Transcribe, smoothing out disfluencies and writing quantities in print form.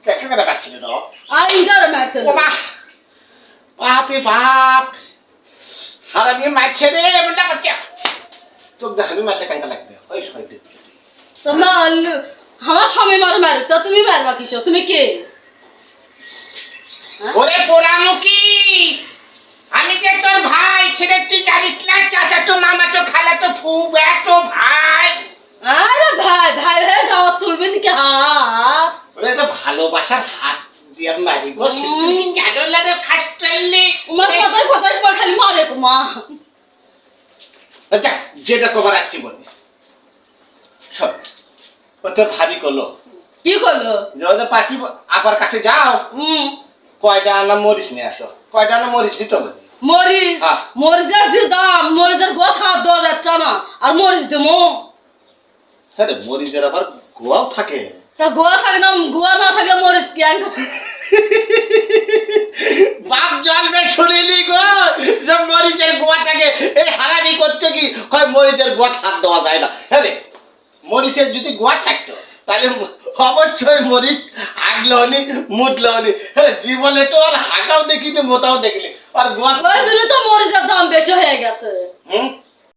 কেটে করে বাঁচছিল তো আইন্দার মারছিল ও বাহ বাপরে বাপ হারামি মারছে রে বেটা বাচ্চা তোর দেখানি মারলে কাঁটা লাগবে ওই শয়তান তোমার আমার স্বামী মারে তো তুমি মারবা কিসো তুমি কে ওরে পোড়ামুখী আমি যে তোর ভাই ছেলে তুই জানিস না চাচা তো মামা তো খালা তো ফুবা তো ভাই আরে ভাই ভাই ভাই গাওয়া তুলবেন কি হাত ওরে তো ভালোবাসার হাত দিয়ে মারি বলছিস তুই কি জানো না রে খাসটাইলি তোমার কথায় কথায় পর খালি মারে মা আচ্ছা যেটা কবার আসছি বলি সব ও তোর ভাবি করলো কি করলো যখন পাখি আবার কাছে যাও কয়টা আনা মরিচ নিয়ে আসো কয়টা আনা মরিচ দিতে হবে মরিচ হ্যাঁ। মরিচের যে দাম মরিচের কথা দেওয়া যাচ্ছে না আর মরিচ দেবো হ্যাঁ রে মরিচের আবার গোয়াও থাকে তা গোয়া থাকে না গোয়া না থাকলে মরিচ কি আনবো বাপ জন্মে শুনিনি গো যে মরিচের গোয়াটাকে এই হারামি করছে কি কয় মরিচের গোয়া হাত দেওয়া যায় না হ্যাঁ রে মরিচের যদি গোয়া থাকতো তাহলে অবশ্যই মরিচ হাগলো হনি মুটলো হনি হ্যাঁ জীবনে তো আর হাগাও দেখিনি মোটাও দেখিনি আর গোয়া ওই জন্য তো মরিচের দাম বেশি হয়ে গেছে হুম